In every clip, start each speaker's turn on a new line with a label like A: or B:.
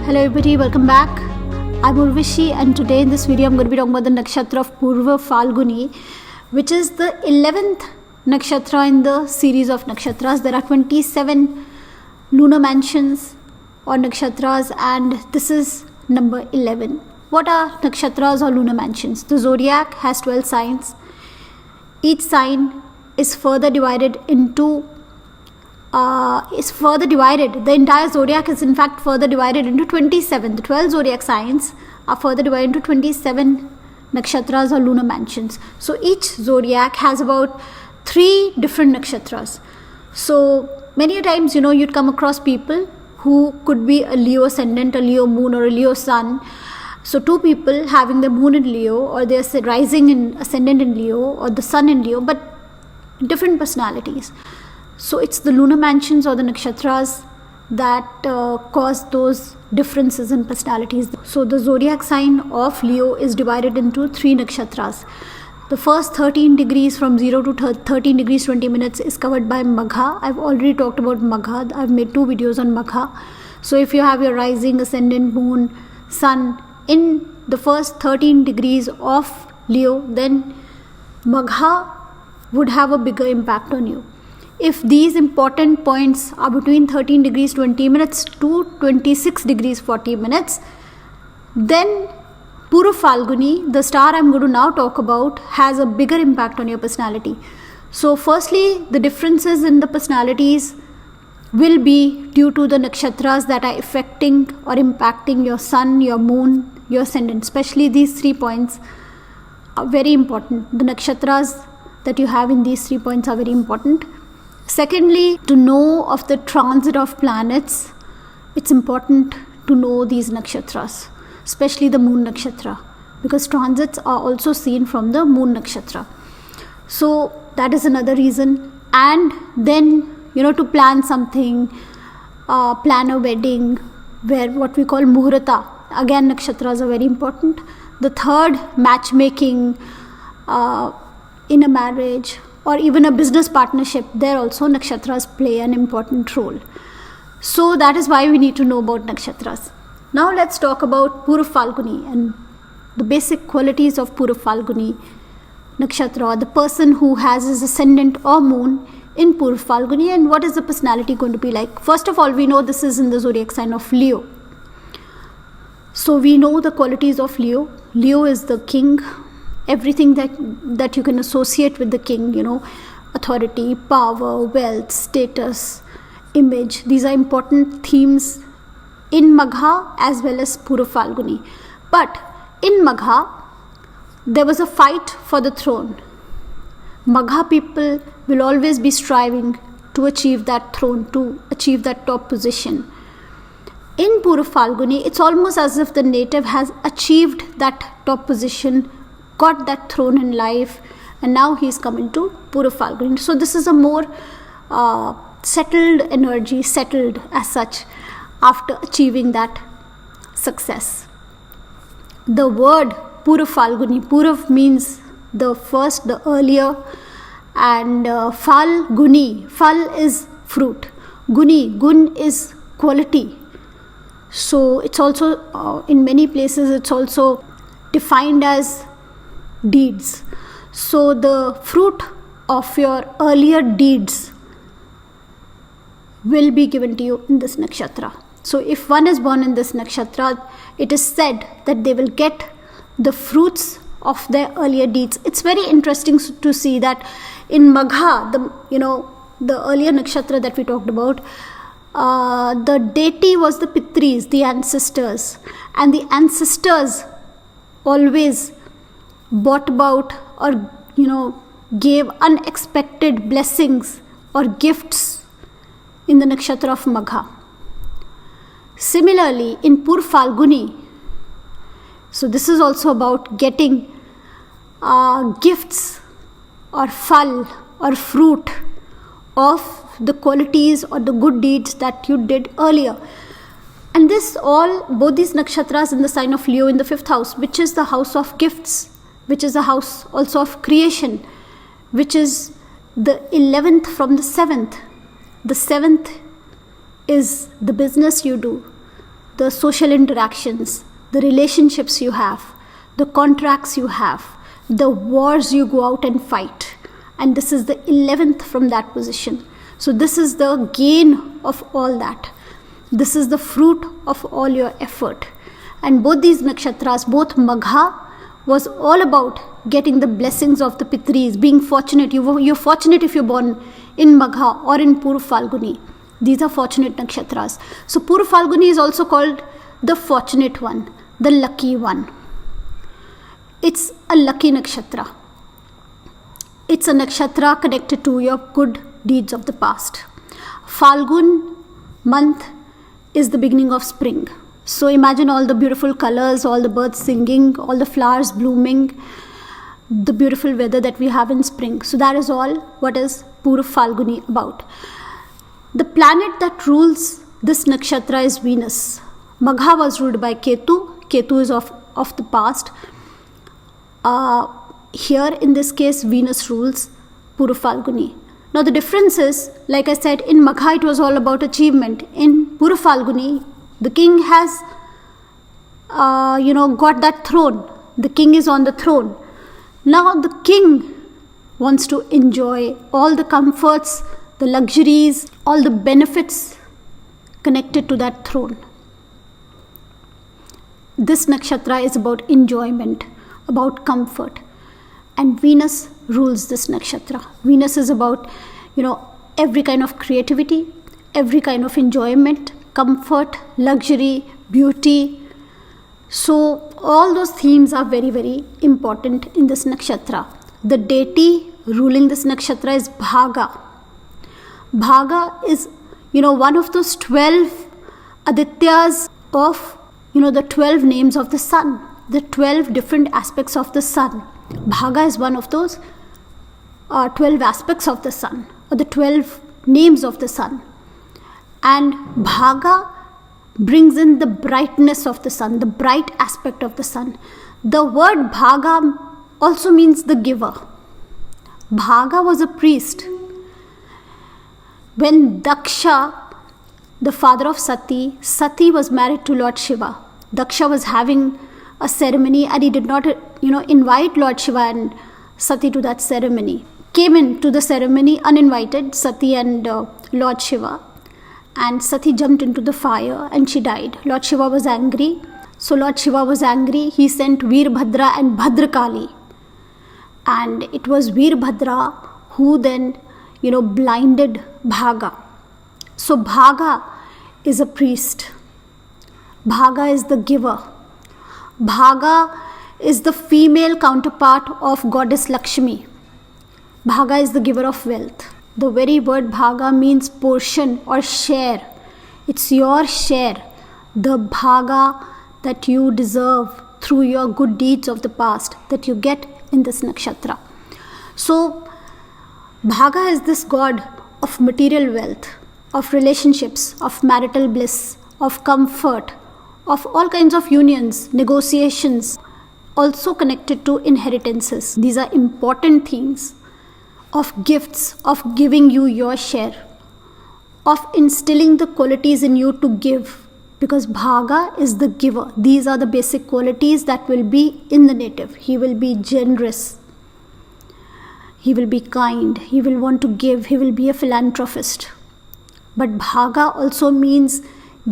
A: Hello everybody, welcome back. I'm Urvashi and today in this video I'm going to be talking about the nakshatra of Purva Falguni, which is the 11th nakshatra in the series of nakshatras. There are 27 lunar mansions or nakshatras and this is number 11. What are nakshatras or lunar mansions? The zodiac has 12 signs. Each sign is further divided into the entire zodiac is in fact further divided into 27. The 12 zodiac signs are further divided into 27 nakshatras or lunar mansions. So each zodiac has about 3 different nakshatras. So many times, you'd come across people who could be a Leo ascendant, a Leo moon or a Leo sun. So 2 people having the moon in Leo or their rising in ascendant in Leo or the sun in Leo, but different personalities. So it's the lunar mansions or the nakshatras that cause those differences in personalities. So the zodiac sign of Leo is divided into 3 nakshatras. The first 13 degrees from 0 to 13 degrees 20 minutes is covered by Magha. I've already talked about Magha. I've made 2 videos on Magha. So if you have your rising, ascendant, moon, sun in the first 13 degrees of Leo, then Magha would have a bigger impact on you. If these important points are between 13 degrees 20 minutes to 26 degrees 40 minutes, then Purva Falguni, the star I'm going to now talk about, has a bigger impact on your personality. So firstly, the differences in the personalities will be due to the nakshatras that are affecting or impacting your sun, your moon, your ascendant. Especially these 3 points are very important. The nakshatras that you have in these 3 points are very important. Secondly, to know of the transit of planets, it's important to know these nakshatras, especially the moon nakshatra, because transits are also seen from the moon nakshatra. So that is another reason. And then, to plan something, plan a wedding, where what we call muhurta, again nakshatras are very important. The third, matchmaking in a marriage or even a business partnership, there also nakshatras play an important role. So that is why we need to know about nakshatras. Now let's talk about Purva Falguni and the basic qualities of Purva Falguni nakshatra, or the person who has his ascendant or moon in Purva Falguni, and what is the personality going to be like. First of all, we know this is in the zodiac sign of Leo. So we know the qualities of Leo. Leo is the king. Everything that you can associate with the king, authority, power, wealth, status, image. These are important themes in Magha as well as Purva Falguni. But in Magha, there was a fight for the throne. Magha people will always be striving to achieve that throne, to achieve that top position. In Purva Falguni, it's almost as if the native has achieved that top position, got that throne in life, and now he's coming to Purva Falguni. So this is a more settled energy, settled as such, after achieving that success. The word Purva Falguni, Purva means the first, the earlier, and Falguni, Fal is fruit, Guni, Gun is quality. So it's also, in many places, it's also defined as deeds. So the fruit of your earlier deeds will be given to you in this nakshatra. So if one is born in this nakshatra, it is said that they will get the fruits of their earlier deeds. It's very interesting to see that in Magha, the earlier nakshatra that we talked about, the deity was the Pitris, the ancestors, and the ancestors always brought about or gave unexpected blessings or gifts in the nakshatra of Magha. Similarly, in Purva Falguni, so this is also about getting gifts or fal or fruit of the qualities or the good deeds that you did earlier. And both these nakshatras in the sign of Leo in the 5th house, which is the house of gifts, which is a house also of creation, which is the 11th from the 7th. The 7th is the business you do. the social interactions, the relationships you have, the contracts you have, the wars you go out and fight. And this is the 11th from that position. So this is the gain of all that. This is the fruit of all your effort. And both these nakshatras, both Magha was all about getting the blessings of the Pitris, being fortunate. You're fortunate if you're born in Magha or in Purv Falguni. These are fortunate nakshatras. So Purv Falguni is also called the fortunate one, the lucky one. It's a lucky nakshatra. It's a nakshatra connected to your good deeds of the past. Falgun month is the beginning of spring. So imagine all the beautiful colors, all the birds singing, all the flowers blooming, the beautiful weather that we have in spring. So that is all what is Purv Falguni about. The planet that rules this nakshatra is Venus. Magha was ruled by Ketu. Ketu is of the past. Here in this case, Venus rules Purv Falguni. Now the difference is, like I said, in Magha it was all about achievement. In Purv Falguni, the king has, got that throne. The king is on the throne. Now the king wants to enjoy all the comforts, the luxuries, all the benefits connected to that throne. This nakshatra is about enjoyment, about comfort. And Venus rules this nakshatra. Venus is about, every kind of creativity, every kind of enjoyment, comfort, luxury, beauty. So all those themes are very, very important in this nakshatra. The deity ruling this nakshatra is Bhaga. Bhaga is, one of those 12 Adityas of, the 12 names of the sun, the 12 different aspects of the sun. Bhaga is one of those 12 aspects of the sun, or the 12 names of the sun. And Bhaga brings in the brightness of the sun, the bright aspect of the sun. The word Bhaga also means the giver. Bhaga was a priest. When Daksha, the father of Sati was married to Lord Shiva. Daksha was having a ceremony and he did not, invite Lord Shiva and Sati to that ceremony. Came into the ceremony uninvited, Sati and Lord Shiva. And Sati jumped into the fire and she died. Lord Shiva was angry. So Lord Shiva was angry. He sent Veerbhadra and Bhadrakali. And it was Veerbhadra who then, blinded Bhaga. So Bhaga is a priest. Bhaga is the giver. Bhaga is the female counterpart of goddess Lakshmi. Bhaga is the giver of wealth. The very word Bhaga means portion or share. It's your share, the Bhaga that you deserve through your good deeds of the past that you get in this nakshatra. So Bhaga is this god of material wealth, of relationships, of marital bliss, of comfort, of all kinds of unions, negotiations, also connected to inheritances. These are important things, of gifts, of giving you your share, of instilling the qualities in you to give, because Bhaga is the giver. These are the basic qualities that will be in the native. He will be generous, he will be kind, he will want to give, he will be a philanthropist. But Bhaga also means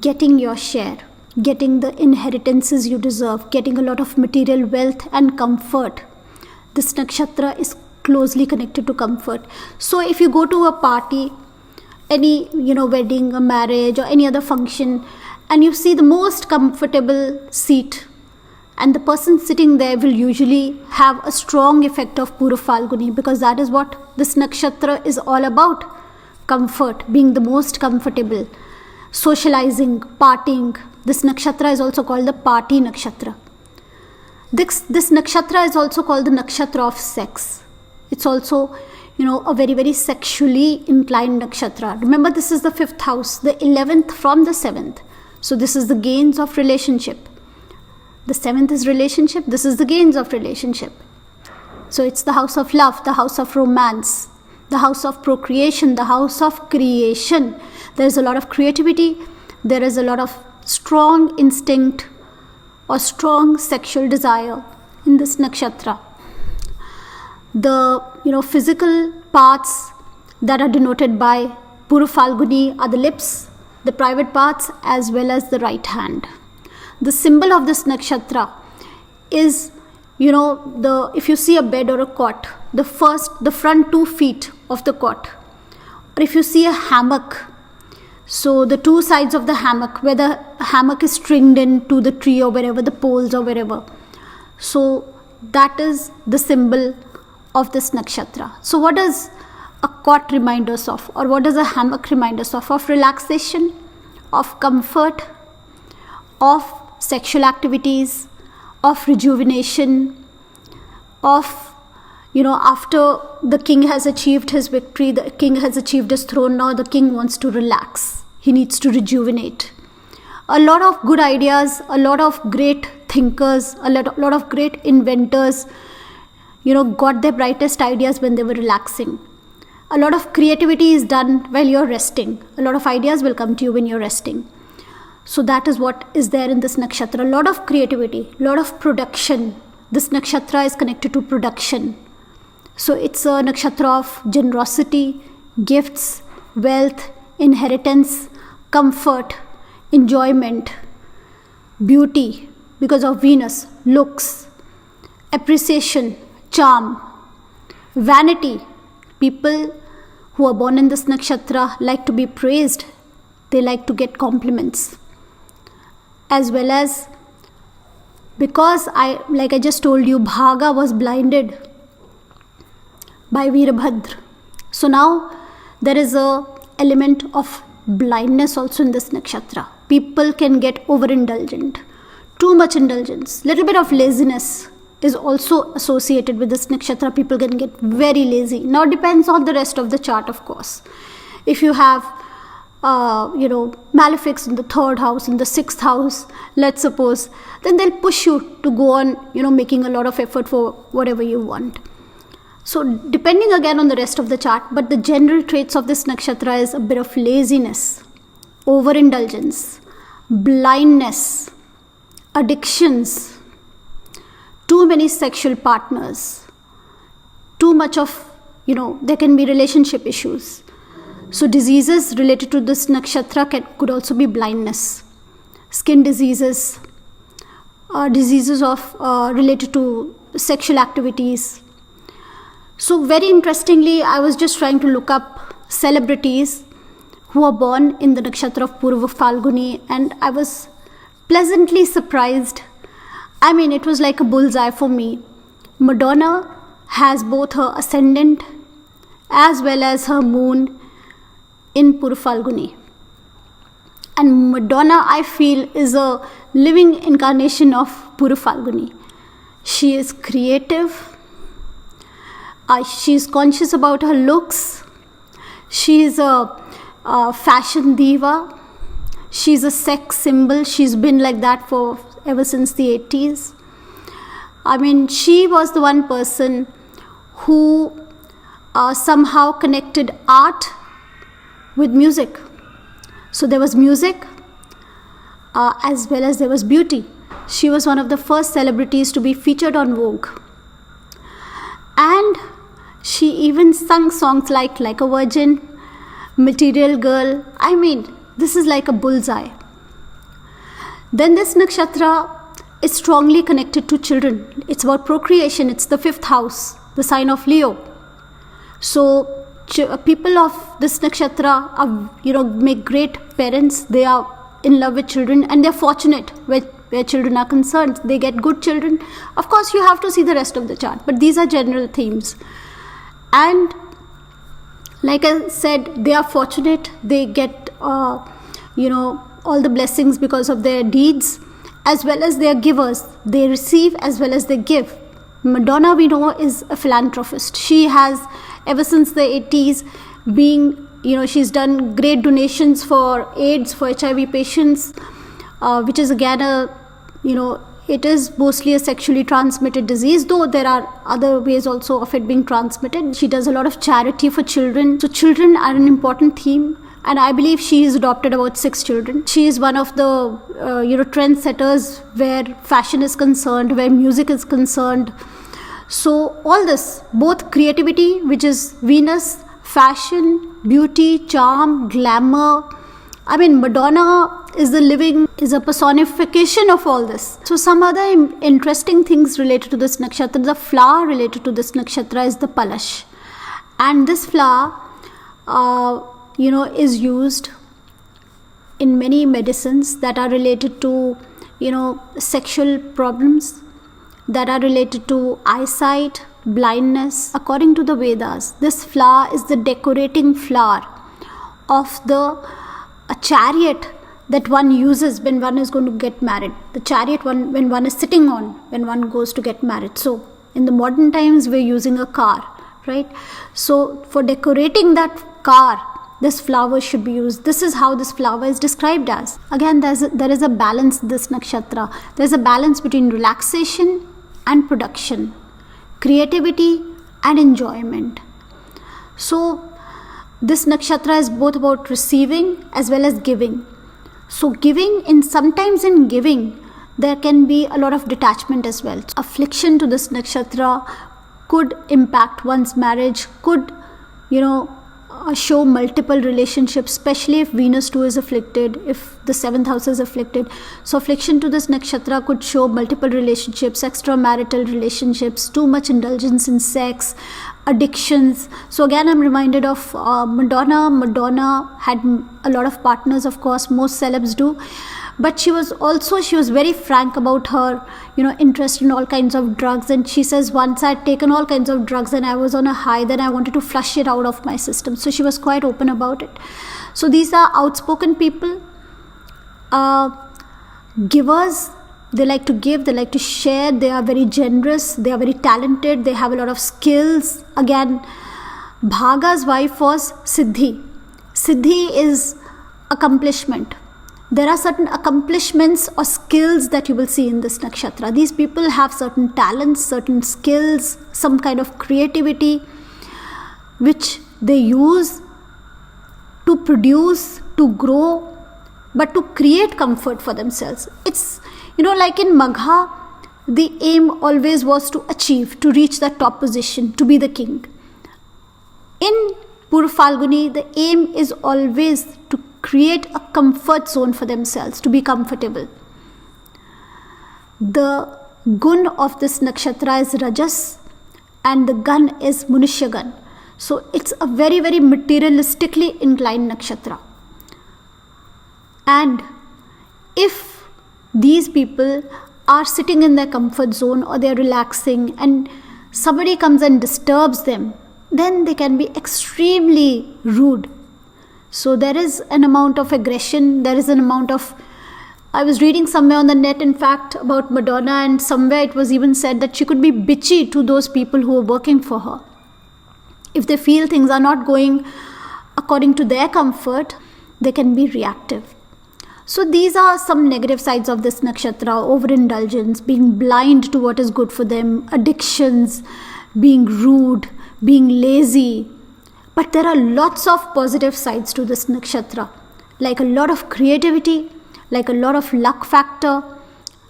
A: getting your share, getting the inheritances you deserve, getting a lot of material wealth and comfort. This nakshatra is closely connected to comfort. So if you go to a party, any wedding, a marriage or any other function, and you see the most comfortable seat, and the person sitting there will usually have a strong effect of Purv Falguni, because that is what this nakshatra is all about. Comfort, being the most comfortable, socializing, partying. This nakshatra is also called the party nakshatra. This nakshatra is also called the nakshatra of sex. It's also, a very, very sexually inclined nakshatra. Remember, this is the 5th house, the 11th from the 7th. So this is the gains of relationship. The 7th is relationship. This is the gains of relationship. So it's the house of love, the house of romance, the house of procreation, the house of creation. There is a lot of creativity. There is a lot of strong instinct or strong sexual desire in this nakshatra. The physical parts that are denoted by Purva Falguni are the lips, the private parts, as well as the right hand. The symbol of this nakshatra is, if you see a bed or a cot, the front 2 feet of the cot, or if you see a hammock, so the 2 sides of the hammock, where the hammock is stringed into the tree or wherever, the poles or wherever. So that is the symbol of this nakshatra. So what does a cot remind us of, or what does a hammock remind us of? Of relaxation, of comfort, of sexual activities, of rejuvenation, of after the king has achieved his victory, the king has achieved his throne, now the king wants to relax. He needs to rejuvenate. A lot of good ideas, a lot of great thinkers, a lot of great inventors, got their brightest ideas when they were relaxing. A lot of creativity is done while you're resting. A lot of ideas will come to you when you're resting. So that is what is there in this nakshatra. A lot of creativity, a lot of production. This nakshatra is connected to production. So it's a nakshatra of generosity, gifts, wealth, inheritance, comfort, enjoyment, beauty because of Venus, looks, appreciation, charm, vanity. People who are born in this nakshatra like to be praised. They like to get compliments. As well as, because like I just told you, Bhaga was blinded by Veerabhadra. So now there is a element of blindness also in this nakshatra. People can get overindulgent, too much indulgence, little bit of laziness is also associated with this nakshatra. People can get very lazy. Now it depends on the rest of the chart, of course. If you have malefics in the 3rd house, in the 6th house, let's suppose, then they'll push you to go on making a lot of effort for whatever you want. So depending again on the rest of the chart, but the general traits of this nakshatra is a bit of laziness, overindulgence, blindness, addictions, too many sexual partners, too much of, there can be relationship issues. So diseases related to this nakshatra could also be blindness, skin diseases, diseases of related to sexual activities. So very interestingly, I was just trying to look up celebrities who are born in the nakshatra of Purva Falguni, and I was pleasantly surprised. I mean, it was like a bullseye for me. Madonna has both her ascendant as well as her moon in Purva Falguni. And Madonna, I feel, is a living incarnation of Purva Falguni. She is creative. She is conscious about her looks. She is a fashion diva. She's a sex symbol. She's been like that for ever since the 80s. I mean, she was the one person who somehow connected art with music. So there was music as well as there was beauty. She was one of the first celebrities to be featured on Vogue. And she even sung songs like a Virgin, Material Girl. I mean, this is like a bullseye. Then this nakshatra is strongly connected to children. It's about procreation. It's the 5th house, the sign of Leo. So people of this nakshatra are, make great parents. They are in love with children and they're fortunate where children are concerned. They get good children. Of course, you have to see the rest of the chart, but these are general themes. And like I said, they are fortunate. They get, all the blessings because of their deeds, as well as they are givers. They receive as well as they give. Madonna, we know, is a philanthropist. She has, ever since the 80s, she's done great donations for AIDS, for HIV patients, which is again it is mostly a sexually transmitted disease, though there are other ways also of it being transmitted. She does a lot of charity for children. So children are an important theme. and I believe she has adopted about 6 children. She is one of the trendsetters where fashion is concerned, where music is concerned. So all this, both creativity, which is Venus, fashion, beauty, charm, glamour. I mean, Madonna is a personification of all this. So some other interesting things related to this nakshatra. The flower related to this nakshatra is the palash. And this flower, is used in many medicines that are related to, sexual problems, that are related to eyesight, blindness. According to the Vedas, this flower is the decorating flower of a chariot that one uses when one is going to get married. The chariot when one is sitting on when one goes to get married. So in the modern times, we're using a car, right? So for decorating that car, this flower should be used. This is how this flower is described as. Again, there is a balance in this nakshatra. There's a balance between relaxation and production, creativity and enjoyment. So this nakshatra is both about receiving as well as giving. So sometimes in giving, there can be a lot of detachment as well. Affliction to this nakshatra could impact one's marriage, could, show multiple relationships, especially if Venus too is afflicted, if the 7th house is afflicted. So affliction to this nakshatra could show multiple relationships, extramarital relationships, too much indulgence in sex, addictions. So again, I'm reminded of Madonna. Madonna had a lot of partners, of course, most celebs do. But she was very frank about her, interest in all kinds of drugs. And she says, once I had taken all kinds of drugs and I was on a high, then I wanted to flush it out of my system. So she was quite open about it. So these are outspoken people, givers. They like to give, they like to share, they are very generous, they are very talented, they have a lot of skills. Again, Bhaga's wife was Siddhi. Siddhi is accomplishment. There are certain accomplishments or skills that you will see in this nakshatra. These people have certain talents, certain skills, some kind of creativity, which they use to produce, to grow, but to create comfort for themselves. It's, like in Magha, the aim always was to achieve, to reach that top position, to be the king. In Purva Falguni, the aim is always to create a comfort zone for themselves, to be comfortable. The gun of this nakshatra is Rajas and the gun is Manushya gun. So it's a very, very materialistically inclined nakshatra. And if these people are sitting in their comfort zone or they're relaxing and somebody comes and disturbs them, then they can be extremely rude. So there is an amount of aggression, there is an amount of... I was reading somewhere on the net, in fact, about Madonna, and somewhere it was even said that she could be bitchy to those people who are working for her. If they feel things are not going according to their comfort, they can be reactive. So these are some negative sides of this nakshatra: overindulgence, being blind to what is good for them, addictions, being rude, being lazy. But there are lots of positive sides to this nakshatra, like a lot of creativity, like a lot of luck factor,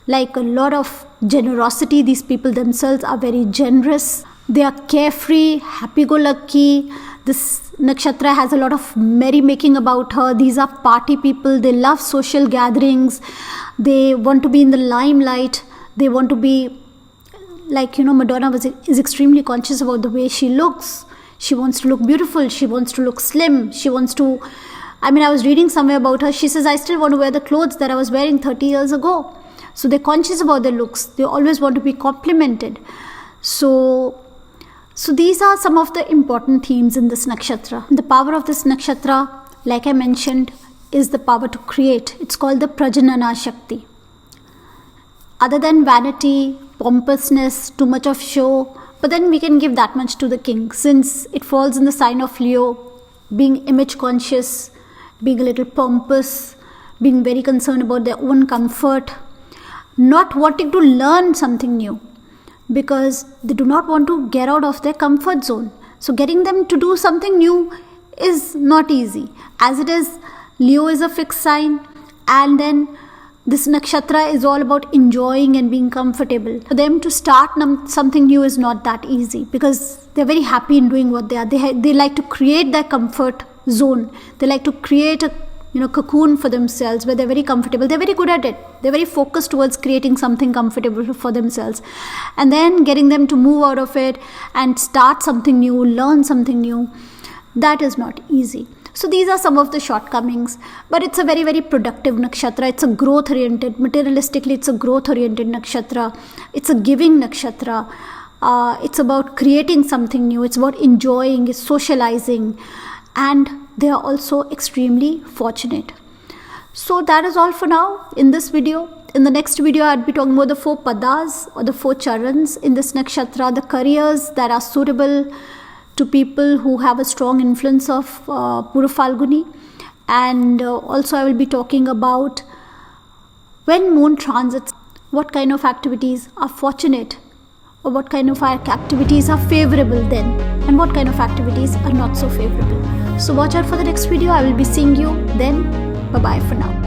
A: like a lot of generosity. These people themselves are very generous. They are carefree, happy-go-lucky. This nakshatra has a lot of merrymaking about her. These are party people. They love social gatherings. They want to be in the limelight. They want to be like, Madonna is extremely conscious about the way she looks. She wants to look beautiful. She wants to look slim. She wants to... I was reading somewhere about her. She says, I still want to wear the clothes that I was wearing 30 years ago. So they're conscious about their looks. They always want to be complimented. So these are some of the important themes in this nakshatra. The power of this nakshatra, like I mentioned, is the power to create. It's called the Prajanana Shakti. Other than vanity, pompousness, too much of show, but then we can give that much to the king, since it falls in the sign of Leo, being image conscious, being a little pompous, being very concerned about their own comfort, not wanting to learn something new, because they do not want to get out of their comfort zone. So getting them to do something new is not easy. As it is, Leo is a fixed sign, and then this nakshatra is all about enjoying and being comfortable. For them to start something new is not that easy, because they're very happy in doing what they are. They like to create their comfort zone. They like to create a cocoon for themselves where they're very comfortable. They're very good at it. They're very focused towards creating something comfortable for themselves, and then getting them to move out of it and start something new, learn something new. That is not easy. So these are some of the shortcomings, but it's a very, very productive nakshatra. It's a growth oriented, materialistically it's a growth oriented nakshatra. It's a giving nakshatra. It's about creating something new. It's about enjoying, it's socializing, and they are also extremely fortunate. So that is all for now in this video. In the next video, I'd be talking about the 4 padas or the 4 charans in this nakshatra, the careers that are suitable to people who have a strong influence of Purva Phalguni. And also I will be talking about when moon transits, what kind of activities are fortunate, or what kind of activities are favorable then, and what kind of activities are not so favorable. So watch out for the next video. I will be seeing you then. Bye bye for now.